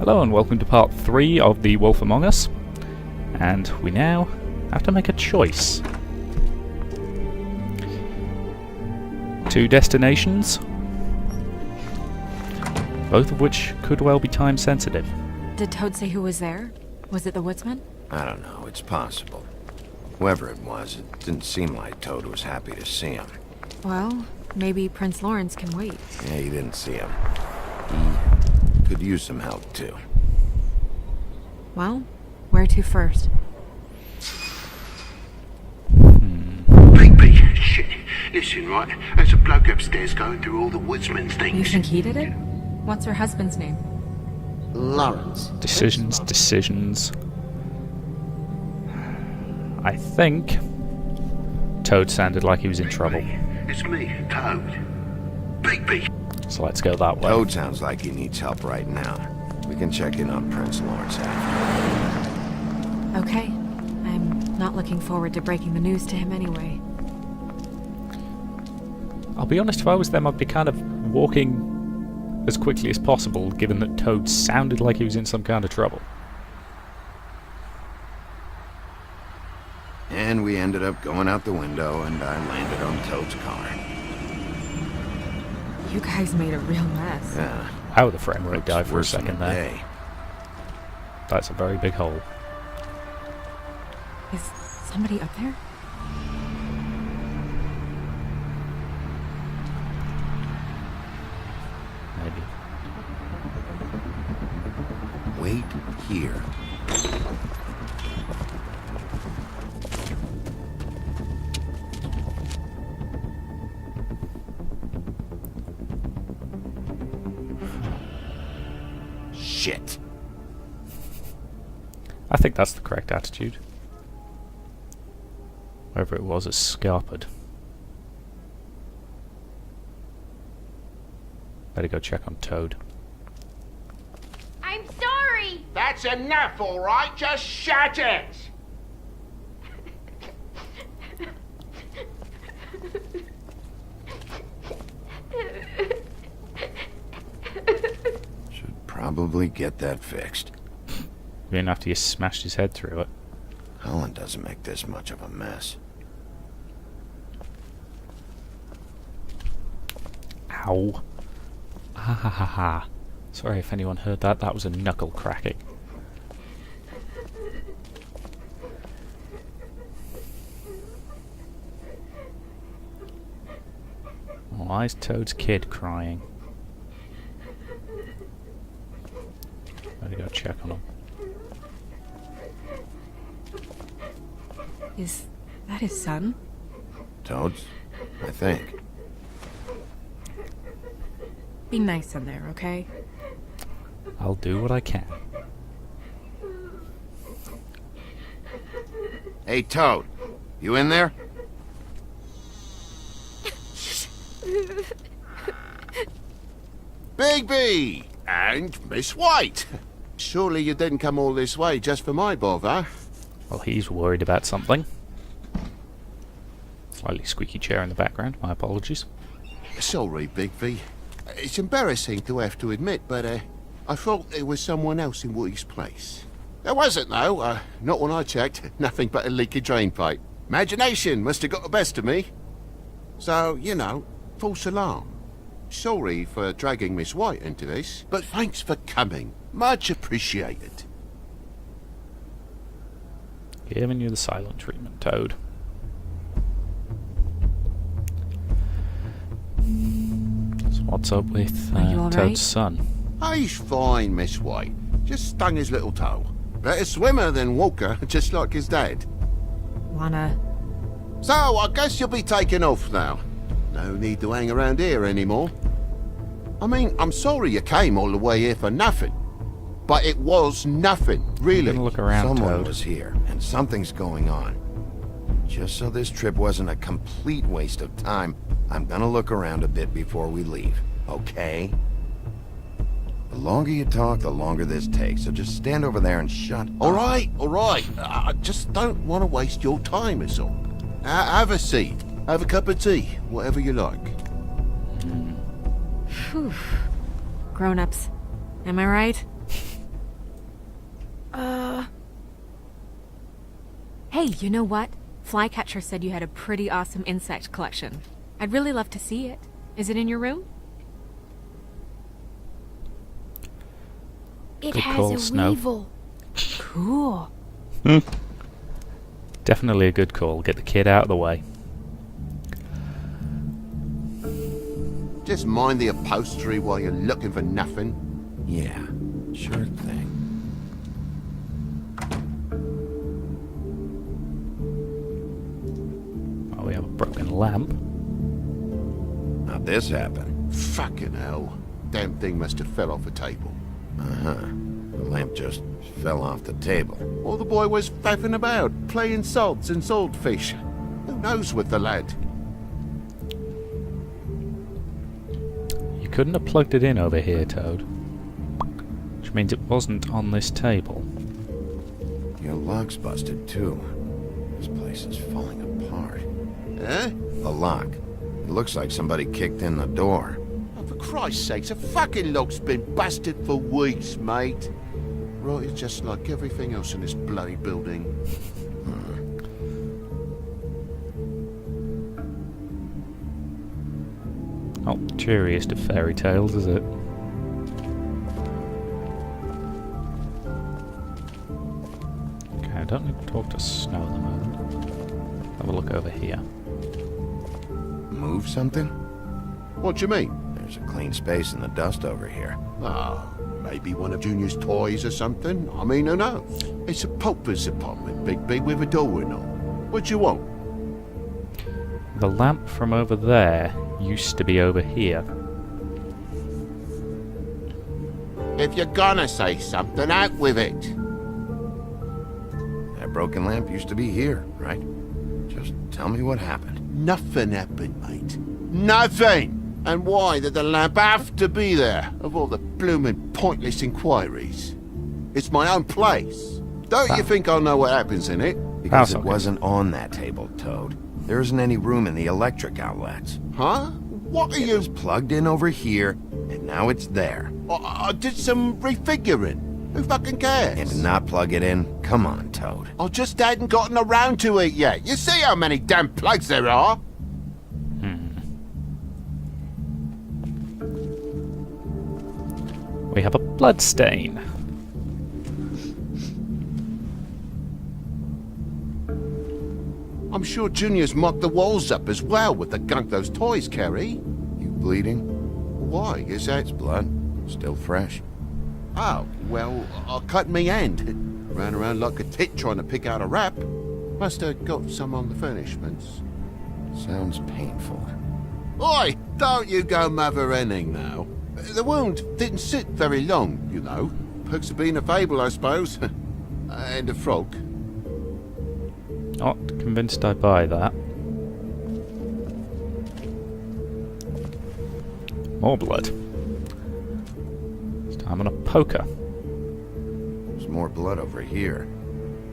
Hello and welcome to part 3 of The Wolf Among Us, and we now have to make a choice. 2 destinations, both of which could well be time sensitive. Did Toad say who was there? Was it the woodsman? I don't know, it's possible. Whoever it was, it didn't seem like Toad was happy to see him. Well, maybe Prince Lawrence can wait. Yeah, he didn't see him. He could use some help, too. Well, where to first? Big, shit. Listen, right, there's a bloke upstairs going through all the woodsman's things. You think he did it? What's her husband's name? Lawrence. Decisions. I think Toad sounded like he was in trouble. It's me, Toad. Big. So let's go that way. Toad sounds like he needs help right now. We can check in on Prince Lawrence after. Okay. I'm not looking forward to breaking the news to him anyway. I'll be honest, if I was them, I'd be kind of walking as quickly as possible, given that Toad sounded like he was in some kind of trouble. And we ended up going out the window, and I landed on Toad's car. You guys made a real mess. Yeah. How the frame rate died for a Worse than second a there. day. That's a very big hole. Is somebody up there? Maybe. Wait here. Shit. I think that's the correct attitude. Whoever it was is scarpered. Better go check on Toad. I'm sorry! That's enough, all right? Just shut it! Should probably get that fixed. Even after you smashed his head through it. Helen doesn't make this much of a mess. Ow. Ha ha ha ha. Sorry if anyone heard that, that was a knuckle cracking. Why is Toad's kid crying? Better go check on him. Is that his son? Toad's? I think. Be nice in there, okay? I'll do what I can. Hey, Toad. You in there? Bigby! And Miss White! Surely you didn't come all this way just for my bother? Well, he's worried about something. Slightly squeaky chair in the background, my apologies. Sorry, Bigby. It's embarrassing to have to admit, but I thought there was someone else in Woody's place. There wasn't, though. Not when I checked. Nothing but a leaky drain pipe. Imagination must have got the best of me. So, you know, false alarm. Sorry for dragging Miss White into this, but thanks for coming. Much appreciated. Giving you the silent treatment, Toad. So what's up with Are you all Toad's right? son? He's fine, Miss White. Just stung his little toe. Better swimmer than walker, just like his dad. Wanna... So, I guess you'll be taking off now. No need to hang around here anymore. I mean, I'm sorry you came all the way here for nothing. But it was nothing, really. Gonna look around, Someone Toad. was here, and something's going on. Just so this trip wasn't a complete waste of time, I'm gonna look around a bit before we leave, okay? The longer you talk, the longer this takes, so just stand over there and shut up. All right. I just don't want to waste your time, is all. Have a seat. Have a cup of tea, whatever you like. Whew. Grown-ups. Am I right? Hey, you know what? Flycatcher said you had a pretty awesome insect collection. I'd really love to see it. Is it in your room? It Good has call, a Snow. weevil. Cool. Definitely a good call. Get the kid out of the way. Just mind the upholstery while you're looking for nothing. Yeah, sure thing. Oh, we have a broken lamp. How'd this happen? Fucking hell. Damn thing must have fell off a table. Uh-huh. The lamp just fell off the table. Or the boy was faffing about, playing salts and saltfish. Who knows with the lad? You couldn't have plugged it in over here, Toad. Which means it wasn't on this table. Your lock's busted, too. This place is falling apart. Eh? The lock. It looks like somebody kicked in the door. Oh, for Christ's sakes, a fucking lock's been busted for weeks, mate. Right, it's just like everything else in this bloody building. Not cheeriest of fairy tales, is it? Okay, I don't need to talk to Snow at the moment. Have a look over here. Move something? What do you mean? There's a clean space in the dust over here. Ah, maybe one of Junior's toys or something. I mean, who knows? It's a pauper's apartment, Big B, with a door and all. What do you want? The lamp from over there used to be over here. If you're gonna say something, out with it. That broken lamp used to be here, right? Just tell me what happened. Nothing happened, mate. Nothing! And why did the lamp have to be there, of all the bloomin' pointless inquiries? It's my own place. Don't you think I know what happens in it? Because That's it okay. wasn't on that table, Toad. There isn't any room in the electric outlets. Huh? What are It you... was plugged in over here, and now it's there. I did some refiguring. Who fucking cares? And to not plug it in? Come on, Toad. I just hadn't gotten around to it yet. You see how many damn plugs there are? We have a blood stain. I'm sure Junior's mocked the walls up as well with the gunk those toys carry. You bleeding? Why? Is that... It's blood. Still fresh. Oh, well, I cut me hand. Ran around like a tit trying to pick out a wrap. Must have got some on the furnishments. Sounds painful. Oi! Don't you go mother-henning now. The wound didn't sit very long, you know. Perks of being a fable, I suppose. And a frog. Not convinced I buy that. More blood. This time on a poker. There's more blood over here.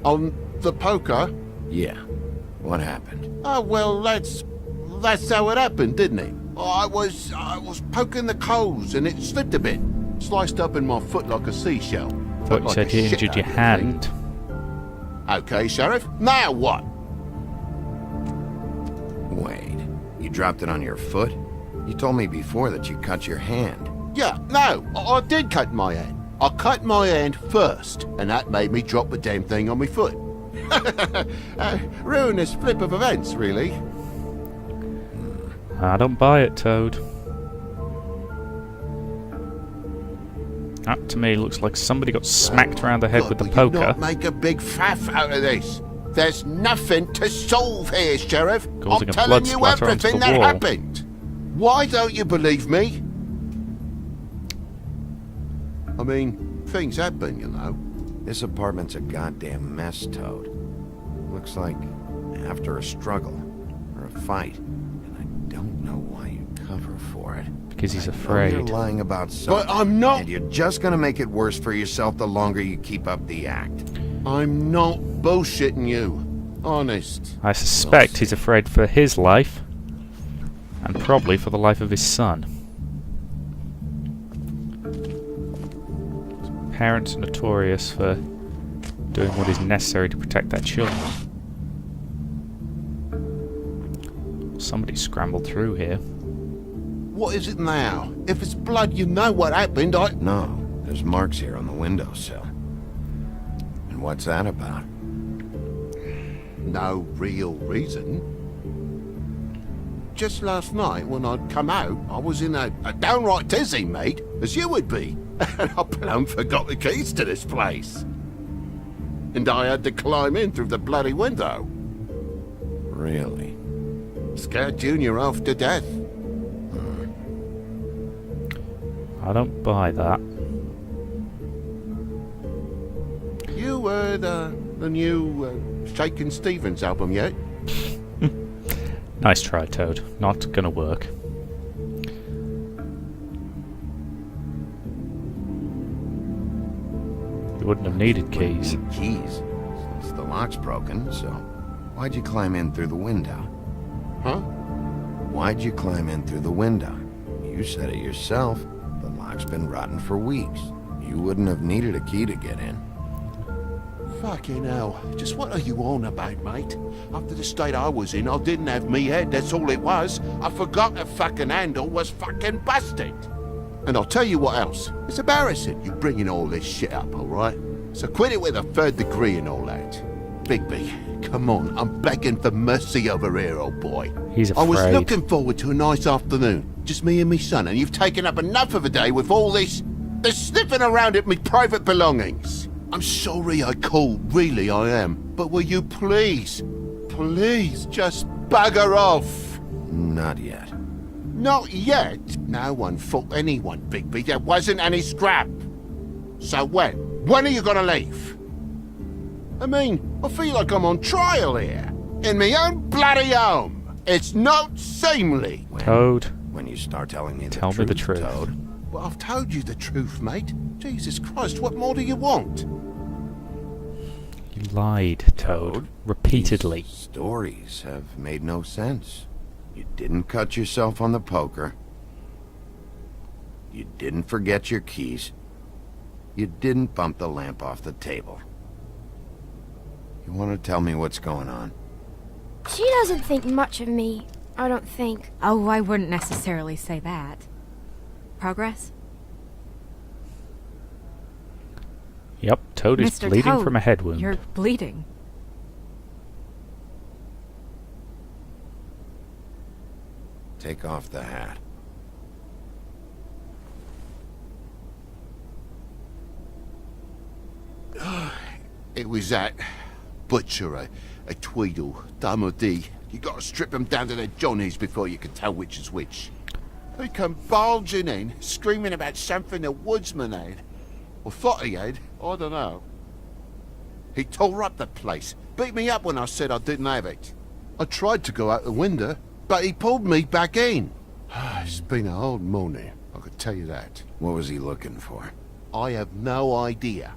On the poker? Yeah. What happened? Oh, well, that's how it happened, didn't it? I was poking the coals and it slipped a bit. Sliced up in my foot like a seashell. Thought you Like said a you shit injured your out of hand. thing. Okay, Sheriff. Now what? Wait. You dropped it on your foot? You told me before that you cut your hand. Yeah, no, I did cut my hand. I cut my hand first, and that made me drop the damn thing on my foot. Ruinous flip of events, really. I don't buy it, Toad. That to me looks like somebody got smacked around the head with the Look, will you poker. not make a big faff out of this. There's nothing to solve here, Sheriff. Causing I'm a telling blood you splatter onto everything the that wall. happened. Why don't you believe me? I mean, things happen, you know. This apartment's a goddamn mess, Toad. Looks like after a struggle or a fight. And I don't know why you cover for it. Because he's I know afraid. You're lying about something. But I'm not. And you're just gonna make it worse for yourself the longer you keep up the act. I'm not bullshitting you. Honest. I suspect he's afraid for his life. And probably for the life of his son. Parents are notorious for doing what is necessary to protect their children. Somebody scrambled through here. What is it now? If it's blood, you know what happened. No, there's marks here on the windowsill. And what's that about? No real reason. Just last night, when I'd come out, I was in a downright dizzy, mate, as you would be. And I plumb forgot the keys to this place. And I had to climb in through the bloody window. Really? Scared Junior half to death. I don't buy that. You heard the new Shakin' Stevens album yet? Nice try, Toad. Not gonna work. You wouldn't have needed keys. Need keys, since the lock's broken, so why'd you climb in through the window? Huh? Why'd you climb in through the window? You said it yourself. The lock's been rotten for weeks. You wouldn't have needed a key to get in. Fucking hell. Just what are you on about, mate? After the state I was in, I didn't have me head, that's all it was. I forgot the fucking handle was fucking busted. And I'll tell you what else. It's embarrassing you bringing all this shit up, alright? So quit it with a 3rd degree and all that. Bigby, come on, I'm begging for mercy over here, old boy. He's I was afraid. looking forward to a nice afternoon. Just me and me son, and you've taken up enough of a day with all this sniffing around at me private belongings. I'm sorry I called, really I am. But will you please just bugger off? Not yet. Not yet? No one fought anyone, Bigby. There wasn't any scrap. So when? When are you gonna leave? I mean, I feel like I'm on trial here. In my own bloody home. It's not seemly. Toad, When you start telling me tell me the truth. Toad. Well, I've told you the truth, mate. Jesus Christ, what more do you want? You lied, Toad. Repeatedly. These stories have made no sense. You didn't cut yourself on the poker. You didn't forget your keys. You didn't bump the lamp off the table. You want to tell me what's going on? She doesn't think much of me, I don't think. Oh, I wouldn't necessarily say that. Progress? Yep, Toad is Mr. bleeding Toad, from a head wound. You're bleeding. Take off the hat. It was that butcher, a Tweedle, Dumody. You gotta strip them down to their johnnies before you can tell which is which. They come bulging in, screaming about something the woodsman had. Or thought he had, I don't know. He tore up the place, beat me up when I said I didn't have it. I tried to go out the window, but he pulled me back in. It's been a hard morning, I could tell you that. What was he looking for? I have no idea.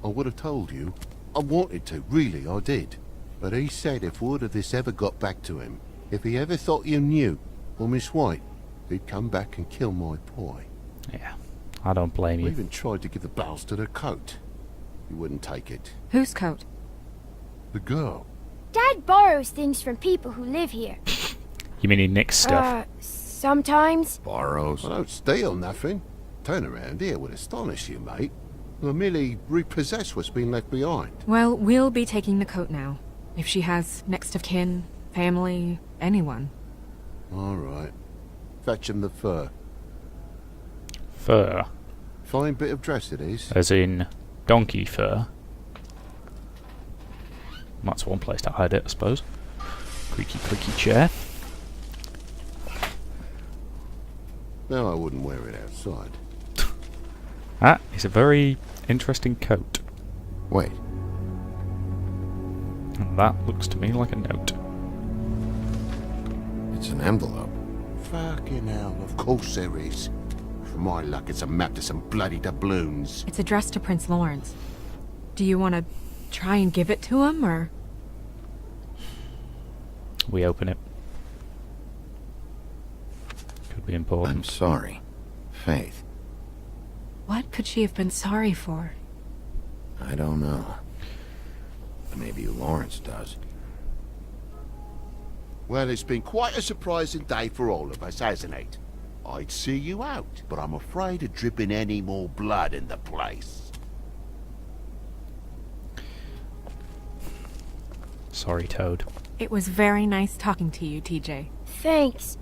I would have told you. I wanted to, really, I did. But he said if word of this ever got back to him, if he ever thought you knew, or Miss White, he'd come back and kill my boy. Yeah, I don't blame I you. even tried to give the bastard a coat. He wouldn't take it. Whose coat? The girl. Dad borrows things from people who live here. You mean he nicks stuff? Sometimes. Borrows? I don't steal nothing. Turn around here would astonish you, mate. I merely repossess what's been left behind. Well, we'll be taking the coat now. If she has next of kin, family, anyone. All right. Fetch him the fur. Fur. Fine bit of dress it is. As in donkey fur. That's one place to hide it, I suppose. Creaky, creaky chair. No, I wouldn't wear it outside. That is a very interesting coat. Wait, And that looks to me like a note. it's an envelope. Fucking hell, of course there is. For my luck, it's a map to some bloody doubloons. It's addressed to Prince Lawrence. Do you want to try and give it to him, or...? We open it. Could be I'm important. sorry. Faith, What could she have been sorry for? I don't know. Maybe Lawrence does. Well, it's been quite a surprising day for all of us, hasn't it? I'd see you out, but I'm afraid of dripping any more blood in the place. Sorry, Toad. It was very nice talking to you, TJ. Thanks.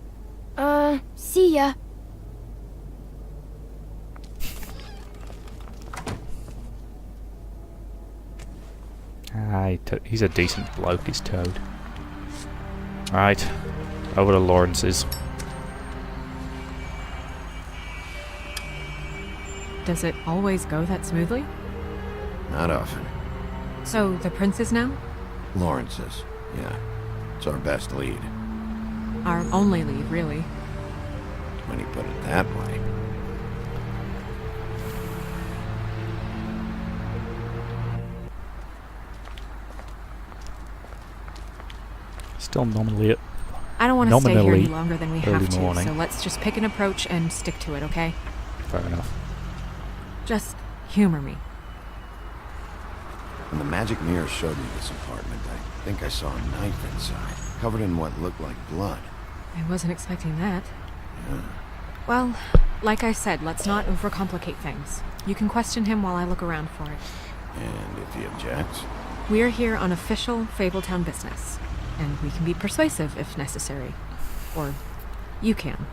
See ya. He's a decent bloke, is Toad. Right, over to Lawrence's. Does it always go that smoothly? Not often. So, the prince is now? Lawrence's, yeah. It's our best lead. Our only lead, really. When you put it that way. Still nominally at I don't want to stay here any Nominally longer than we early have to, morning. so let's just pick an approach and stick to it, okay? fair enough. Just humor me. When the magic mirror showed me this apartment, I think I saw a knife inside, covered in what looked like blood. I wasn't expecting that. Well, like I said, let's not overcomplicate things. You can question him while I look around for it. And if he objects, We're here on official Fabletown business, and we can be persuasive if necessary. Or you can.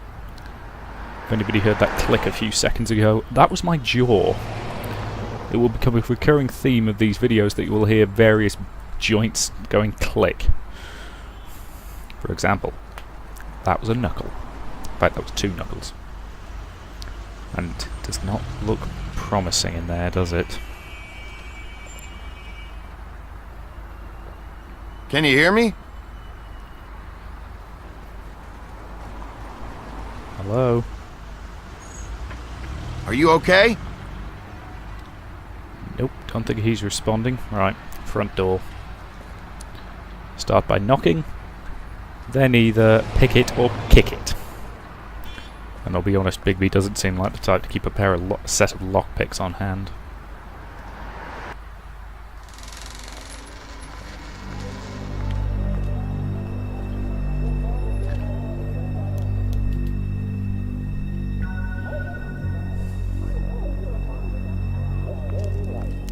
If anybody heard that click a few seconds ago, that was my jaw. It will become a recurring theme of these videos that you will hear various joints going click. For example, that was a knuckle. In fact, that was two knuckles. And it does not look promising in there, does it? can you hear me? Hello? Are you okay? Nope, don't think he's responding. Right, front door. Start by knocking, then either pick it or kick it. And I'll be honest, Bigby doesn't seem like the type to keep a set of lockpicks on hand.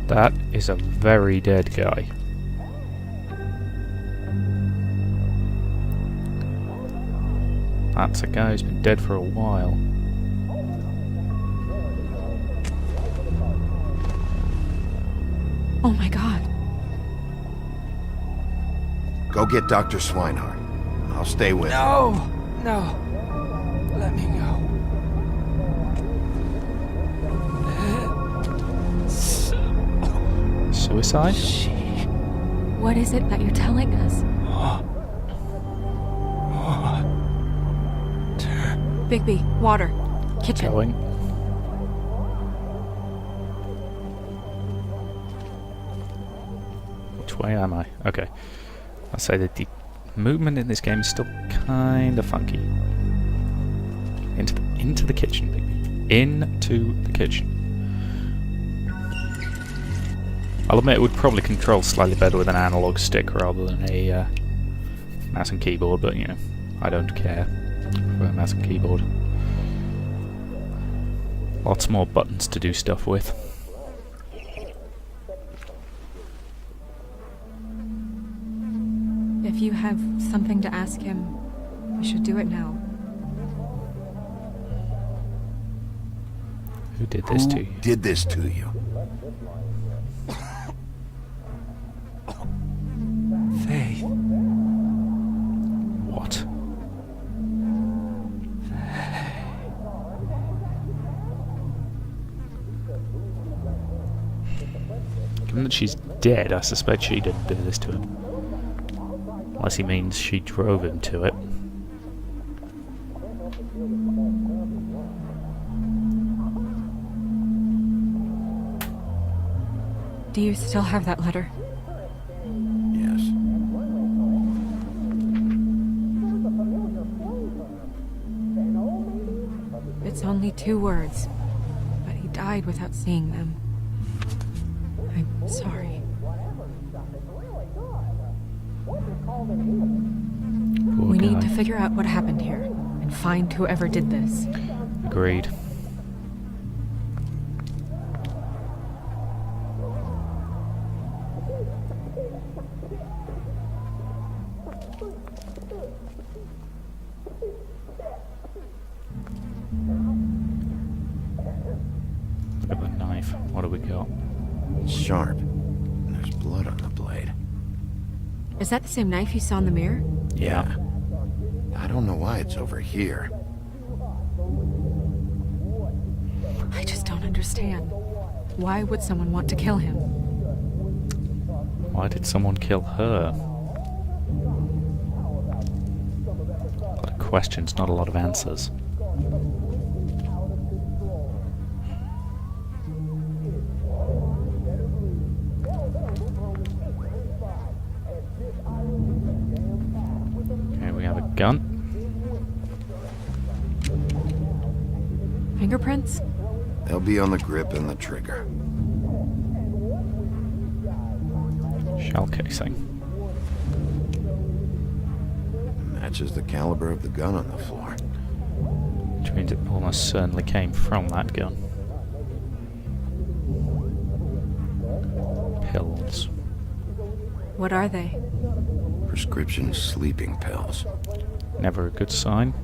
That is a very dead guy. That's a guy who's been dead for a while. Oh my god. Go get Dr. Swinehart. I'll stay with him. No! Let me go. Suicide? What is it that you're telling us? Bigby, water. Kitchen. Going. Which way am I? Okay. I'll say that the movement in this game is still kind of funky. Into the kitchen, Bigby. Into the kitchen. I'll admit it would probably control slightly better with an analog stick rather than a mouse and keyboard, but you know, I don't care for a mouse and keyboard. Lots more buttons to do stuff with. If you have something to ask him, you should do it now. Who did this to you? Did this to you? Faith. What? Given that she's dead, I suspect she didn't do this to him. Unless he means she drove him to it. Do you still have that letter? Yes. It's only 2 words, but he died without seeing them. I'm sorry. Poor We need guy. to figure out what happened here and find whoever did this. Agreed. Look at the knife. What do we got? It's sharp. And there's blood on the blade. Is that the same knife you saw in the mirror? Yeah. I don't know why it's over here. I just don't understand. Why would someone want to kill him? Why did someone kill her? A lot of questions, not a lot of answers. Okay, we have a gun. Fingerprints? They'll be on the grip and the trigger. Shell casing. Matches the caliber of the gun on the floor. Which means it almost certainly came from that gun. Pills. What are they? Prescription sleeping pills. Never a good sign.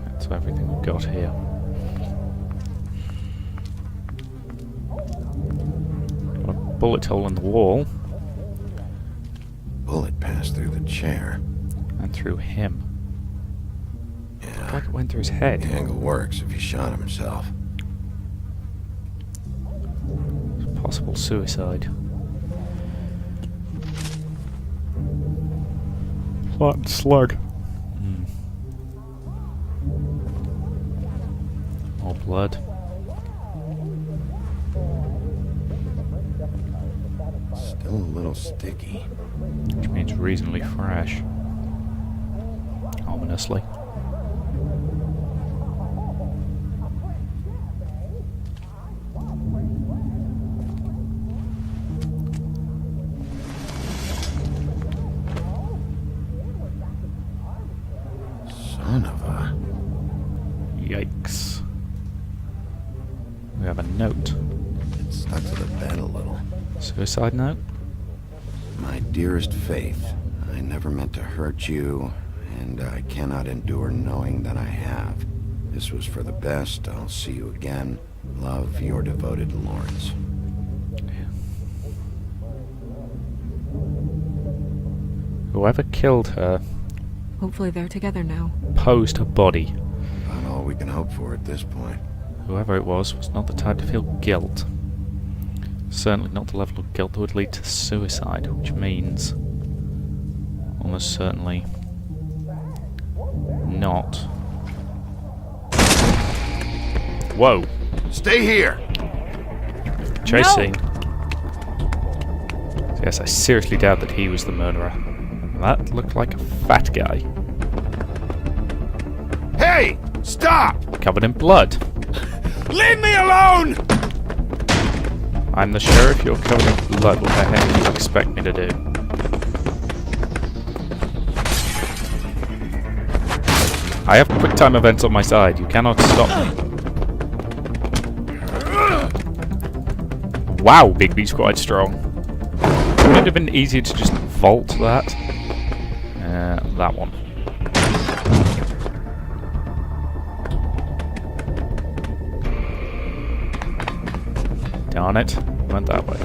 That's everything we've got here. Got a bullet hole in the wall Bullet passed through the chair. and through him. Yeah, Like it went through his head. the angle works if he shot himself. Possible suicide. Flattened slug. More blood. Still a little sticky. Which means reasonably fresh. Ominously. Son of a... Yikes. We have a note. It's stuck to the bed a little. Suicide note? My dearest Faith, I never meant to hurt you, and I cannot endure knowing that I have. This was for the best. I'll see you again. Love, your devoted Lawrence. Whoever killed her Hopefully they're together now. posed her body. About all we can hope for at this point. Whoever it was not the type to feel guilt. Certainly not the level of guilt that would lead to suicide, which means almost certainly not. Whoa! Stay here! Chase scene. Yes, I seriously doubt that he was the murderer. That looked like a fat guy. Hey! Stop! Covered in blood. Leave me alone! I'm the sheriff, you're covered in blood. What the heck do you expect me to do? I have QuickTime events on my side. You cannot stop me. Wow, Bigby's quite strong. Would it have been easier to just vault that? That one. Darn it. Went that way.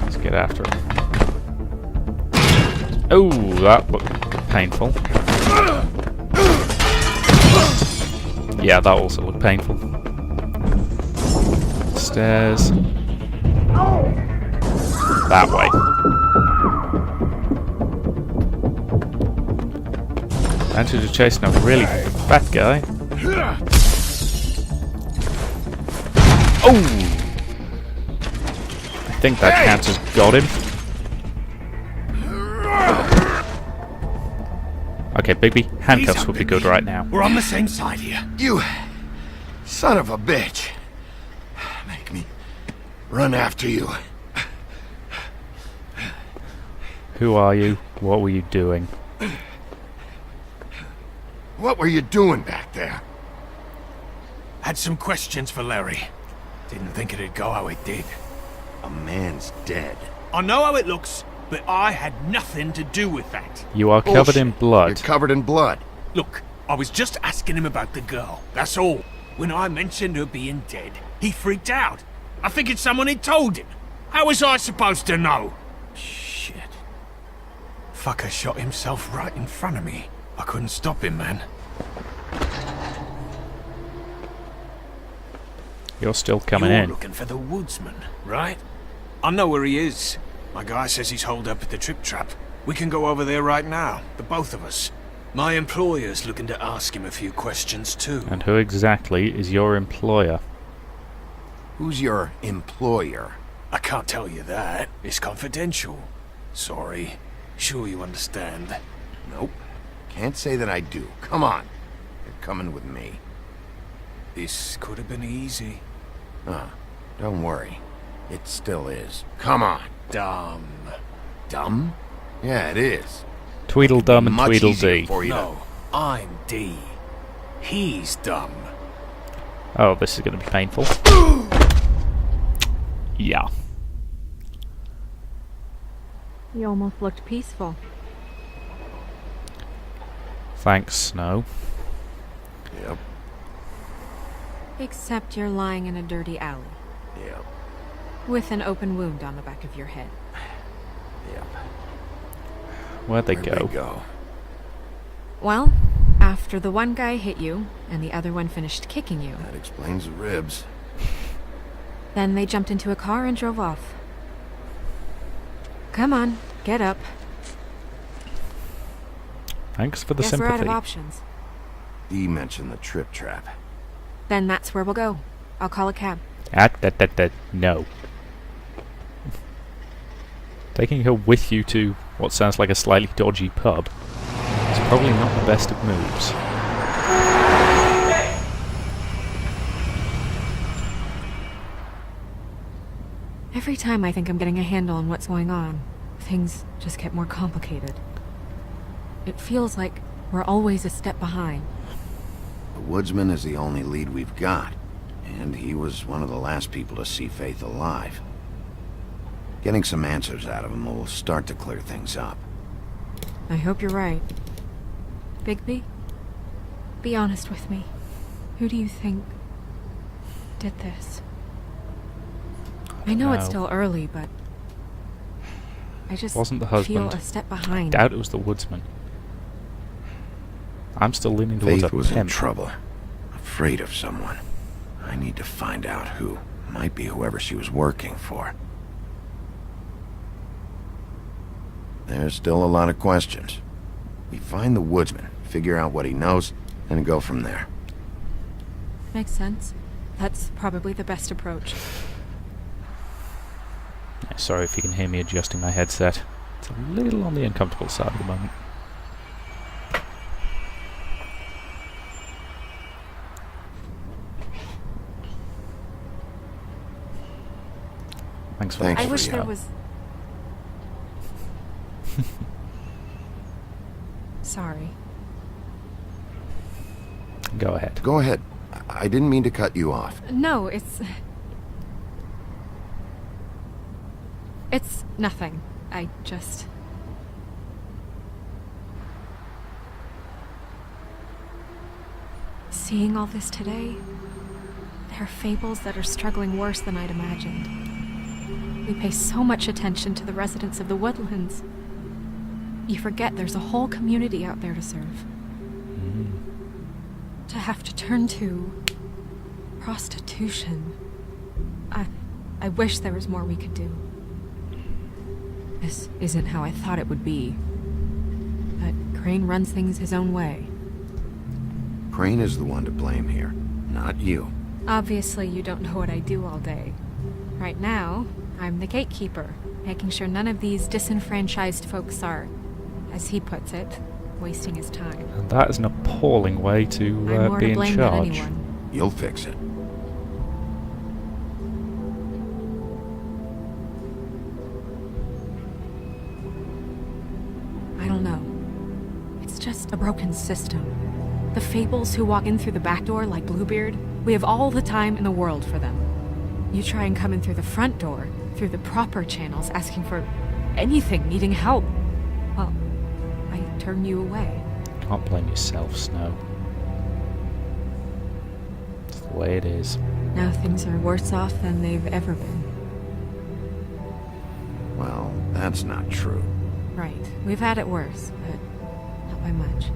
Let's get after it. Oh, that looked painful. Yeah, that also looked painful. Stairs. That way. Advantage of chasing a really fat guy. Oh! I think that counts as got him. Okay, Bigby, handcuffs would be good right now. We're on the same side here. You... son of a bitch. run after you. Who are you? What were you doing? What were you doing back there? Had some questions for Larry. Didn't think it'd go how it did. A man's dead. I know how it looks, but I had nothing to do with that. You are covered in Bullshit. blood. You're covered in blood. Look, I was just asking him about the girl, that's all. When I mentioned her being dead, he freaked out. I figured someone had told him. How was I supposed to know? Shit. Fucker shot himself right in front of me. I couldn't stop him, man. You're still coming You're in. looking for the woodsman, right? I know where he is. My guy says he's holed up at the Trip Trap. We can go over there right now, the both of us. My employer's looking to ask him a few questions too. And who exactly is your employer? Who's your employer? I can't tell you that. It's confidential. Sorry. Sure you understand. Nope. Can't say that I do. Come on. You're coming with me. This could have been easy. Don't worry. It still is. Come on. Dumb. Dumb? Yeah, it is. Tweedledum and Much easier Tweedledee. for you to- No, I'm D. He's dumb. Oh, this is going to be painful. Yeah. You almost looked peaceful. Thanks, Snow. Yep. Except you're lying in a dirty alley. Yep. With an open wound on the back of your head. Yep. Where'd they Where'd go? they go? Well, after the one guy hit you, and the other one finished kicking you, That explains the ribs. then they jumped into a car and drove off. Come on, get up. Thanks for the Guess we're out of sympathy. options. Dee mentioned the Trip Trap. Then that's where we'll go. I'll call a cab. No. Taking her with you to what sounds like a slightly dodgy pub is probably not the best of moves. Every time I think I'm getting a handle on what's going on, things just get more complicated. It feels like we're always a step behind. The woodsman is the only lead we've got, and he was one of the last people to see Faith alive. Getting some answers out of him will start to clear things up. I hope you're right. Bigby, be honest with me. Who do you think did this? I know it's No. still early, but I just Wasn't the feel husband. a step behind. Doubt it was the woodsman. I'm still leaning towards Faith a was in pimp. trouble. Afraid of someone. I need to find out who. Might be whoever she was working for. There's still a lot of questions. We find the woodsman, figure out what he knows, and go from there. Makes sense. That's probably the best approach. Yeah, sorry if you can hear me adjusting my headset. It's a little on the uncomfortable side at the moment. Thanks for Thanks. I for wish the there help. was... Sorry. Go ahead. Go ahead. I didn't mean to cut you off. No, It's nothing. I just... Seeing all this today, there are fables that are struggling worse than I'd imagined. We pay so much attention to the residents of the woodlands. You forget there's a whole community out there to serve. To have to turn to prostitution. I wish there was more we could do. This isn't how I thought it would be. But Crane runs things his own way. Crane is the one to blame here, not you. Obviously, you don't know what I do all day. Right now, I'm the gatekeeper, making sure none of these disenfranchised folks are, as he puts it, wasting his time. And that is an appalling way I'm to more be to in blame than charge. anyone. You'll fix it. just a broken system. The Fables who walk in through the back door like Bluebeard, we have all the time in the world for them. You try and come in through the front door, through the proper channels, asking for anything, needing help. Well, I turn you away. Can't blame yourself, Snow. It's the way it is. Now things are worse off than they've ever been. Well, that's not true. Right. We've had it worse, but not by much.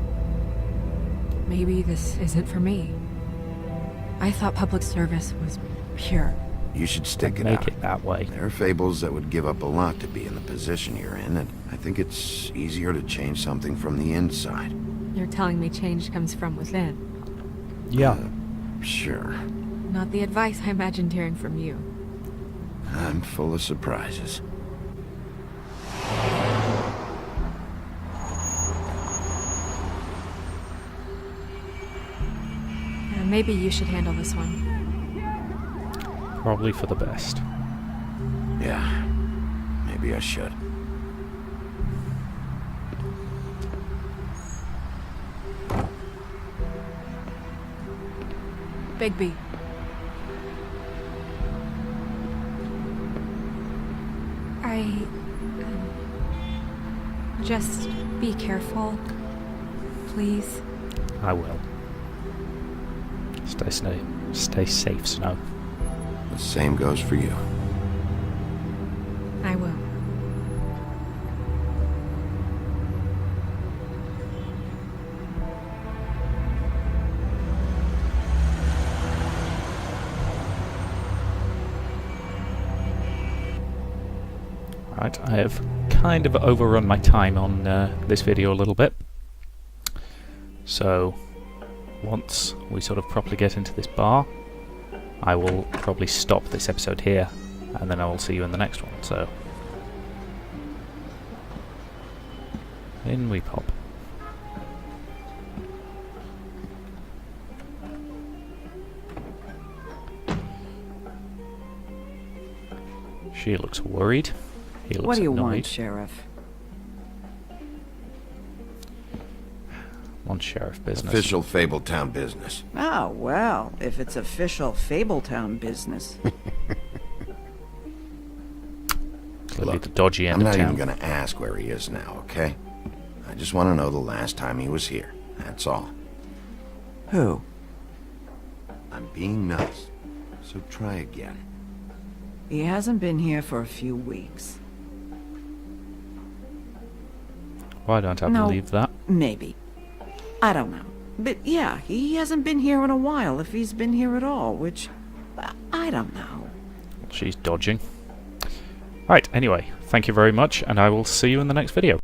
Maybe this isn't for me. I thought public service was pure. You should stick it Make out. it that way. There are Fables that would give up a lot to be in the position you're in, and I think it's easier to change something from the inside. You're telling me change comes from within. Yeah. Sure. Not the advice I imagined hearing from you. I'm full of surprises. Maybe you should handle this one. Probably for the best. Yeah, maybe I should. Bigby. Just be careful, please. I will. Stay safe, Snow. The same goes for you. I will. Right, I have kind of overrun my time on this video a little bit. So, once we sort of properly get into this bar, I will probably stop this episode here, and then I will see you in the next one. So, in we pop. She looks worried. He looks What do you annoyed. want, Sheriff? Want sheriff business. Official Fabletown business. Oh, well, if it's official Fabletown business. Clearly Look, the dodgy end I'm of not town. even going to ask where he is now, okay? I just want to know the last time he was here. That's all. Who? I'm being nice, so try again. He hasn't been here for a few weeks. Why don't I No. believe that? Maybe. I don't know. But yeah, he hasn't been here in a while, if he's been here at all, which... I don't know. She's dodging. Right, anyway, thank you very much, and I will see you in the next video.